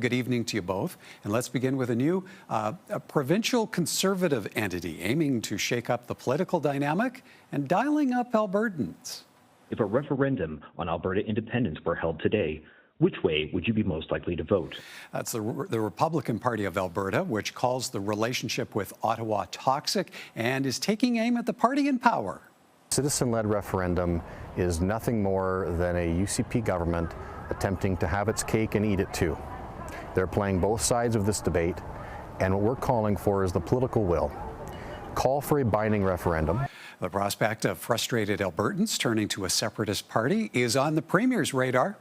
good evening to you both. And let's begin with a new a provincial conservative entity aiming to shake up the political dynamic and dialing up Albertans. If a referendum on Alberta independence were held today, which way would you be most likely to vote? That's the Republican Party of Alberta, which calls the relationship with Ottawa toxic and is taking aim at the party in power. Citizen-led referendum is nothing more than a UCP government attempting to have its cake and eat it too. They're playing both sides of this debate, and what we're calling for is the political will. Call for a binding referendum. The prospect of frustrated Albertans turning to a separatist party is on the Premier's radar.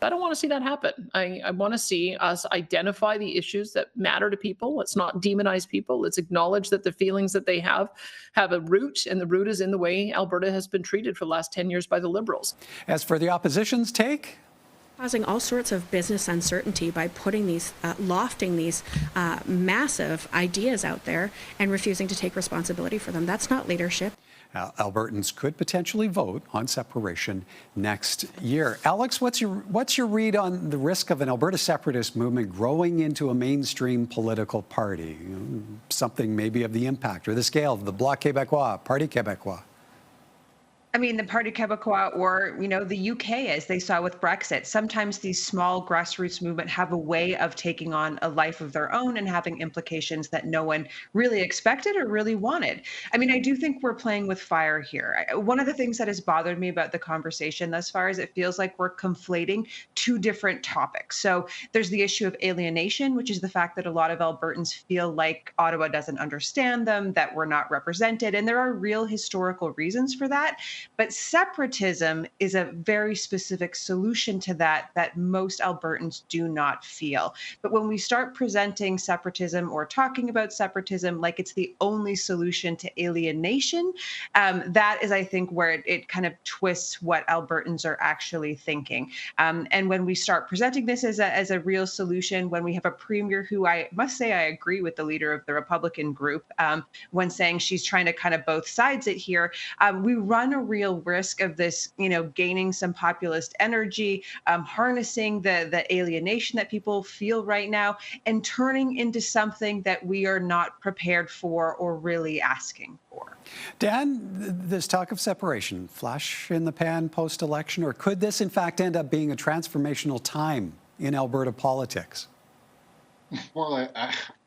I don't want to see that happen. I want to see us identify the issues that matter to people. Let's not demonize people. Let's acknowledge that the feelings that they have a root, and the root is in the way Alberta has been treated for the last 10 years by the Liberals. As for the opposition's take, causing all sorts of business uncertainty by putting these, lofting these massive ideas out there and refusing to take responsibility for them. That's not leadership. Albertans could potentially vote on separation next year. Alex, what's your read on the risk of an Alberta separatist movement growing into a mainstream political party? Something maybe of the impact or the scale of the Bloc Québécois, Parti Québécois. I mean, the Parti Québécois or, the UK, as they saw with Brexit. Sometimes these small grassroots movements have a way of taking on a life of their own and having implications that no one really expected or really wanted. I mean, I do think we're playing with fire here. One of the things that has bothered me about the conversation thus far is it feels like we're conflating two different topics. So there's the issue of alienation, which is the fact that a lot of Albertans feel like Ottawa doesn't understand them, that we're not represented. And there are real historical reasons for that. But separatism is a very specific solution to that most Albertans do not feel. But when we start presenting separatism or talking about separatism like it's the only solution to alienation, that is, I think, where it kind of twists what Albertans are actually thinking. And when we start presenting this as a real solution, when we have a premier who I must say I agree with the leader of the Republican group when saying she's trying to kind of both sides it here, we run a real risk of this, gaining some populist energy, harnessing the alienation that people feel right now, and turning into something that we are not prepared for or really asking for. Dan, this talk of separation, flash in the pan post-election, or could this in fact end up being a transformational time in Alberta politics? Well,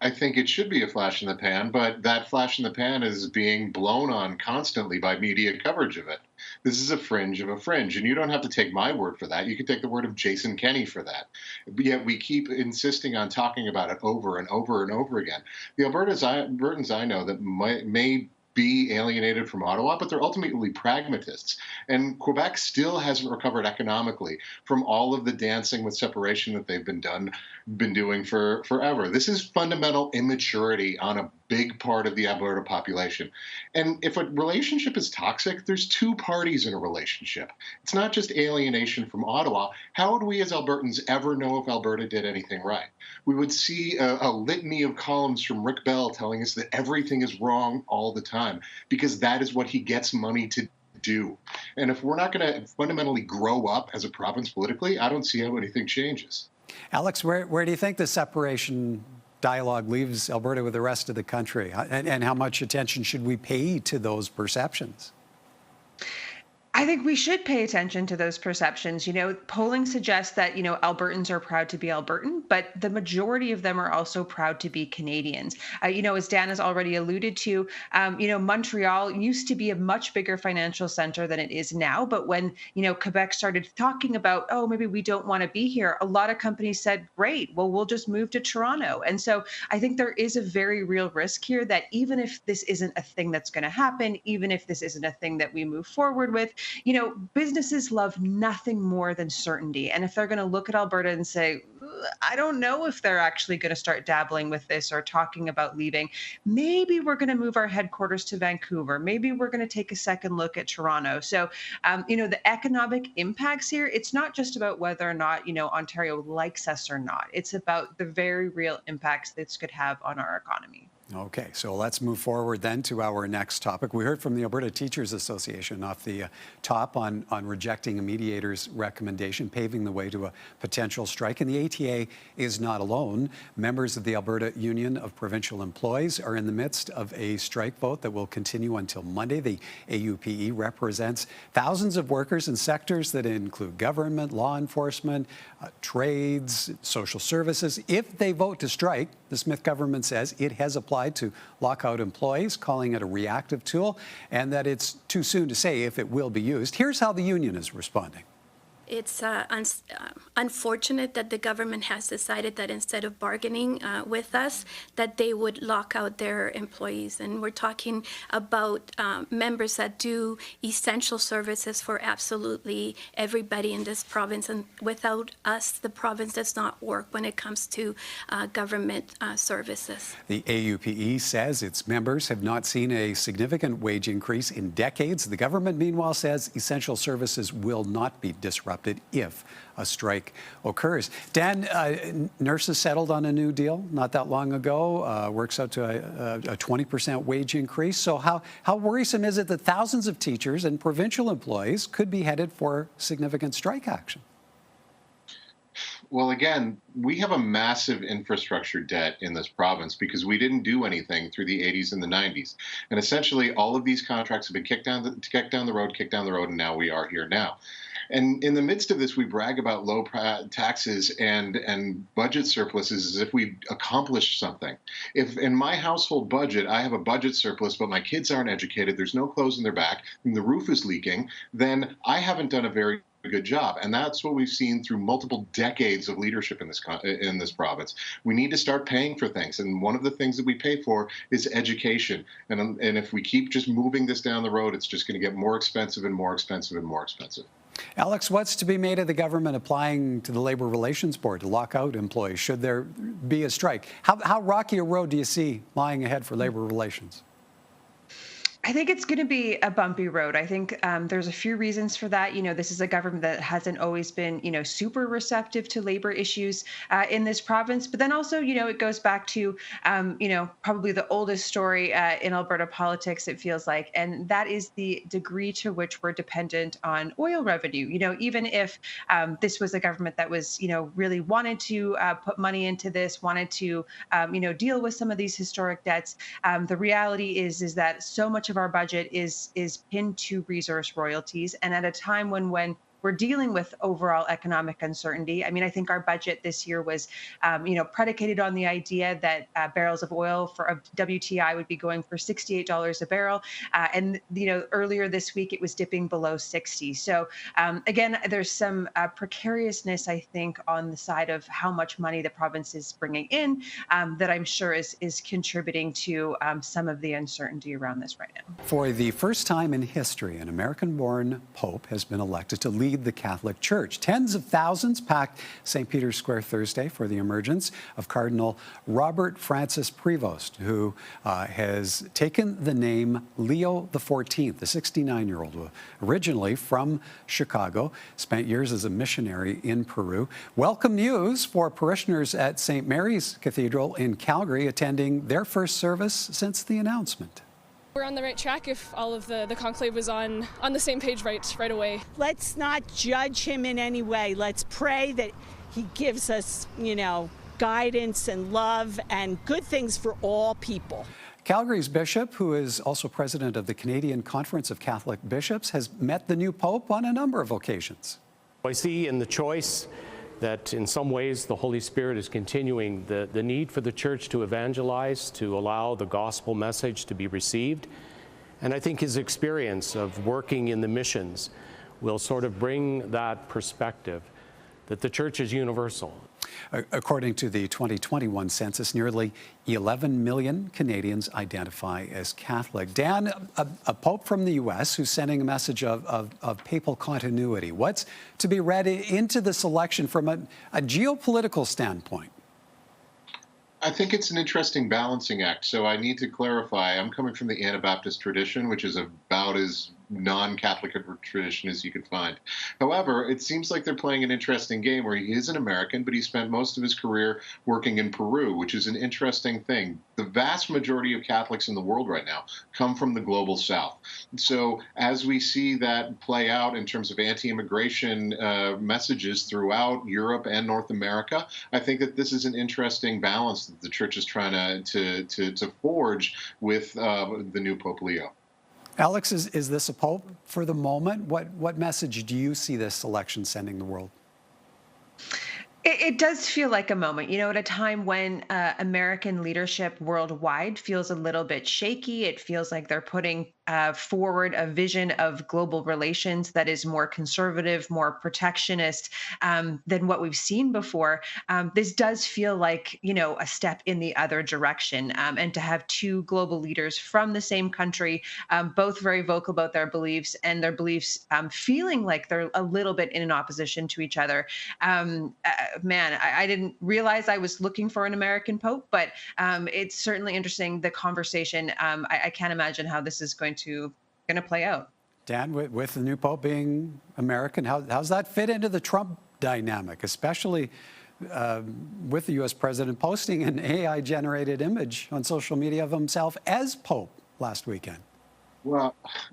I think it should be a flash in the pan, but that flash in the pan is being blown on constantly by media coverage of it. This is a fringe of a fringe, and you don't have to take my word for that. You can take the word of Jason Kenney for that. But yet we keep insisting on talking about it over and over and over again. The Albertans I know that may be alienated from Ottawa, but they're ultimately pragmatists. And Quebec still hasn't recovered economically from all of the dancing with separation that they've been doing for forever. This is fundamental immaturity on a big part of the Alberta population. And if a relationship is toxic, there's two parties in a relationship. It's not just alienation from Ottawa. How would we as Albertans ever know if Alberta did anything right? We would see a litany of columns from Rick Bell telling us that everything is wrong all the time, because that is what he gets money to do. And if we're not going to fundamentally grow up as a province politically, I don't see how anything changes. Alex, where do you think the separation dialogue leaves Alberta with the rest of the country? And how much attention should we pay to those perceptions? I think we should pay attention to those perceptions. Polling suggests that, Albertans are proud to be Albertan, but the majority of them are also proud to be Canadians. As Dan has already alluded to, Montreal used to be a much bigger financial center than it is now. But when, Quebec started talking about, oh, maybe we don't want to be here, a lot of companies said, great, well, we'll just move to Toronto. And so I think there is a very real risk here that even if this isn't a thing that's going to happen, even if this isn't a thing that we move forward with, businesses love nothing more than certainty. And if they're going to look at Alberta and say, I don't know if they're actually going to start dabbling with this or talking about leaving, maybe we're going to move our headquarters to Vancouver. Maybe we're going to take a second look at Toronto. So, the economic impacts here, it's not just about whether or not, Ontario likes us or not. It's about the very real impacts this could have on our economy. Okay, so let's move forward then to our next topic. We heard from the Alberta Teachers Association off the top on rejecting a mediator's recommendation, paving the way to a potential strike. And the ATA is not alone. Members of the Alberta Union of Provincial Employees are in the midst of a strike vote that will continue until Monday. The AUPE represents thousands of workers in sectors that include government, law enforcement, trades, social services. If they vote to strike, the Smith government says it has applied to lock out employees, calling it a reactive tool, and that it's too soon to say if it will be used. Here's how the union is responding. It's unfortunate that the government has decided that instead of bargaining with us, that they would lock out their employees. And we're talking about members that do essential services for absolutely everybody in this province. And without us, the province does not work when it comes to government services. The AUPE says its members have not seen a significant wage increase in decades. The government, meanwhile, says essential services will not be disrupted if a strike occurs. Dan, nurses settled on a new deal not that long ago, works out to a 20% wage increase. So how worrisome is it that thousands of teachers and provincial employees could be headed for significant strike action? Well, again, we have a massive infrastructure debt in this province because we didn't do anything through the 80s and the 90s. And essentially, all of these contracts have been kicked down the road, and now we are here now. And in the midst of this, we brag about low taxes and budget surpluses as if we accomplished something. If in my household budget, I have a budget surplus, but my kids aren't educated, there's no clothes on their back, and the roof is leaking, then I haven't done a very good job. And that's what we've seen through multiple decades of leadership in this province. We need to start paying for things. And one of the things that we pay for is education. And if we keep just moving this down the road, it's just going to get more expensive and more expensive and more expensive. Alex, what's to be made of the government applying to the Labour Relations Board to lock out employees should there be a strike? How rocky a road do you see lying ahead for Labour relations? I think it's going to be a bumpy road. I think there's a few reasons for that. This is a government that hasn't always been, super receptive to labor issues in this province. But then also, it goes back to, probably the oldest story in Alberta politics, it feels like, and that is the degree to which we're dependent on oil revenue. Even if this was a government that was, really wanted to put money into this, wanted to, deal with some of these historic debts, the reality is that so much of our budget is pinned to resource royalties, and at a time when we're dealing with overall economic uncertainty. I mean, I think our budget this year was, predicated on the idea that barrels of oil for WTI would be going for $68 a barrel. And, earlier this week, it was dipping below 60. So, again, there's some precariousness, I think, on the side of how much money the province is bringing in that I'm sure is contributing to some of the uncertainty around this right now. For the first time in history, an American-born pope has been elected to lead the Catholic Church. Tens of thousands packed St. Peter's Square Thursday for the emergence of Cardinal Robert Francis Prevost, who has taken the name Leo XIV, the 69-year-old, originally from Chicago, spent years as a missionary in Peru. Welcome news for parishioners at St. Mary's Cathedral in Calgary, attending their first service since the announcement. We're on the right track if all of the conclave was on the same page right away. Let's not judge him in any way. Let's pray that he gives us, guidance and love and good things for all people. Calgary's bishop, who is also president of the Canadian Conference of Catholic Bishops, has met the new pope on a number of occasions. I see in the choice that in some ways the Holy Spirit is continuing the need for the church to evangelize, to allow the gospel message to be received. And I think his experience of working in the missions will sort of bring that perspective that the church is universal. According to the 2021 census, nearly 11 million Canadians identify as Catholic. Dan, a pope from the U.S. who's sending a message of papal continuity. What's to be read into this election from a geopolitical standpoint? I think it's an interesting balancing act. So I need to clarify, I'm coming from the Anabaptist tradition, which is about as non-Catholic tradition as you could find. However, it seems like they're playing an interesting game where he is an American, but he spent most of his career working in Peru, which is an interesting thing. The vast majority of Catholics in the world right now come from the global South. So as we see that play out in terms of anti-immigration messages throughout Europe and North America, I think that this is an interesting balance that the church is trying to forge with the new Pope Leo. Alex, is this a pope for the moment? What message do you see this election sending the world? It does feel like a moment, at a time when American leadership worldwide feels a little bit shaky. It feels like they're putting forward a vision of global relations that is more conservative, more protectionist than what we've seen before. This does feel like, a step in the other direction. And to have two global leaders from the same country, both very vocal about their beliefs and their beliefs feeling like they're a little bit in opposition to each other. Man, I didn't realize I was looking for an American pope, but it's certainly interesting, the conversation. I can't imagine how this is going to play out. Dan, with the new pope being American, how's that fit into the Trump dynamic, especially with the U.S. president posting an AI-generated image on social media of himself as pope last weekend?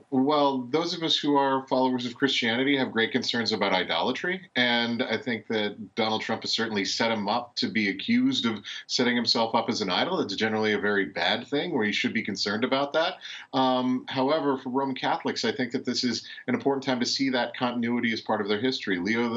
Well, those of us who are followers of Christianity have great concerns about idolatry. And I think that Donald Trump has certainly set him up to be accused of setting himself up as an idol. It's generally a very bad thing where you should be concerned about that. However, for Roman Catholics, I think that this is an important time to see that continuity as part of their history. Leo,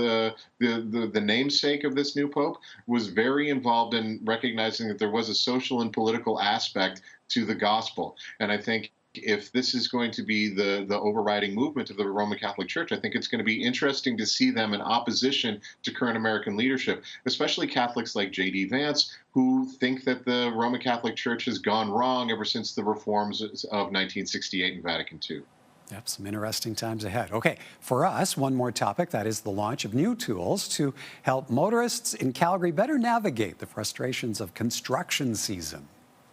the namesake of this new pope, was very involved in recognizing that there was a social and political aspect to the gospel. And I think if this is going to be the overriding movement of the Roman Catholic Church, I think it's going to be interesting to see them in opposition to current American leadership, especially Catholics like J.D. Vance, who think that the Roman Catholic Church has gone wrong ever since the reforms of 1968 and Vatican II. Yep, some interesting times ahead. Okay, for us, one more topic, that is the launch of new tools to help motorists in Calgary better navigate the frustrations of construction season.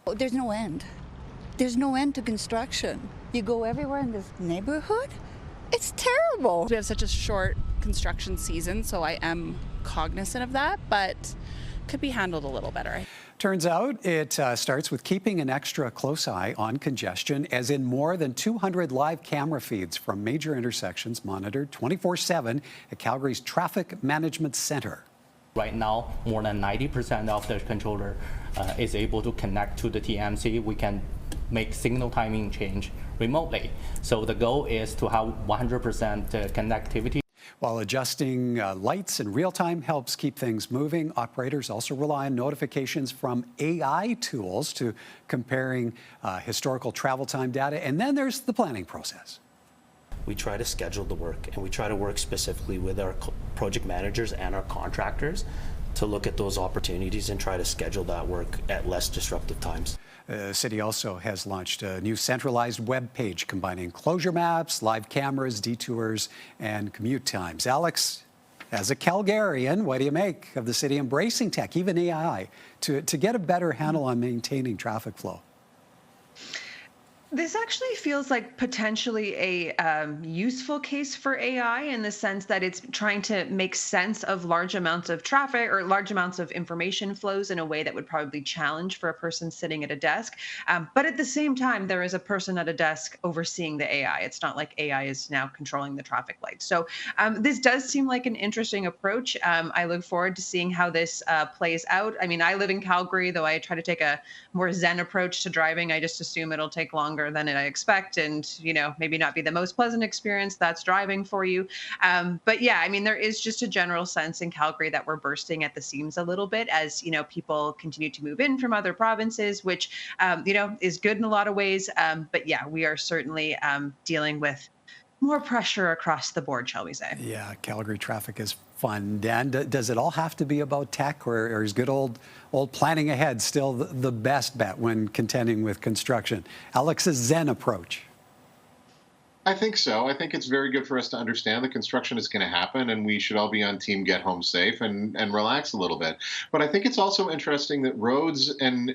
There's no end. There's no end to construction. You go everywhere in this neighborhood, it's terrible. We have such a short construction season, so I am cognizant of that, but could be handled a little better. Turns out it starts with keeping an extra close eye on congestion, as in more than 200 live camera feeds from major intersections monitored 24/7 at Calgary's Traffic Management Center. Right now, more than 90% of the controller is able to connect to the TMC. We can make signal timing change remotely. So the goal is to have 100% connectivity. While adjusting lights in real time helps keep things moving, operators also rely on notifications from AI tools to comparing historical travel time data. And then there's the planning process. We try to schedule the work, and we try to work specifically with our project managers and our contractors to look at those opportunities and try to schedule that work at less disruptive times. The city also has launched a new centralized web page combining closure maps, live cameras, detours, and commute times. Alex, as a Calgarian, what do you make of the city embracing tech, even AI, to get a better handle on maintaining traffic flow? This actually feels like potentially a useful case for AI, in the sense that it's trying to make sense of large amounts of traffic or large amounts of information flows in a way that would probably challenge for a person sitting at a desk. But at the same time, there is a person at a desk overseeing the AI. It's not like AI is now controlling the traffic lights. So this does seem like an interesting approach. I look forward to seeing how this plays out. I mean, I live in Calgary, though I try to take a more zen approach to driving. I just assume it'll take longer than I expect, and maybe not be the most pleasant experience. That's driving for you. But yeah, I mean, there is just a general sense in Calgary that we're bursting at the seams a little bit as people continue to move in from other provinces, which is good in a lot of ways. But yeah, we are certainly dealing with more pressure across the board, shall we say. Yeah, Calgary traffic is fun. Dan, does it all have to be about tech, or is good old planning ahead still the best bet when contending with construction? Alex's Zen approach. I think so. I think it's very good for us to understand that construction is going to happen, and we should all be on team get home safe and relax a little bit. But I think it's also interesting that roads and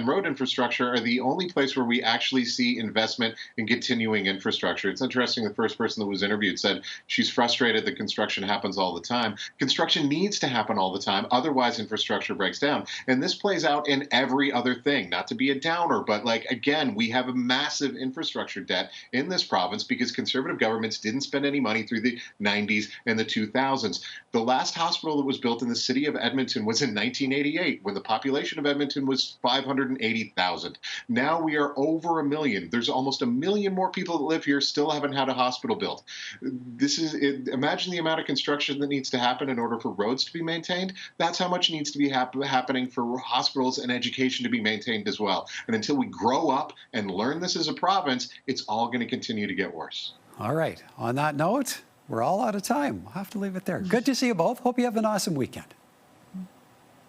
road infrastructure are the only place where we actually see investment in continuing infrastructure. It's interesting. The first person that was interviewed said she's frustrated that construction happens all the time. Construction needs to happen all the time, otherwise infrastructure breaks down. And this plays out in every other thing. Not to be a downer, but like again, we have a massive infrastructure debt in this province because conservative governments didn't spend any money through the 90s and the 2000s. The last hospital that was built in the city of Edmonton was in 1988 when the population of Edmonton was 580,000. Now we are over 1 million. There's almost 1 million more people that live here still haven't had a hospital built. Imagine the amount of construction that needs to happen in order for roads to be maintained. That's how much needs to be happening for hospitals and education to be maintained as well. And until we grow up and learn this as a province, it's all going to continue to get worse. All right. On that note, we're all out of time. We'll have to leave it there. Good to see you both. Hope you have an awesome weekend.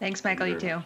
Thanks, Michael. You too.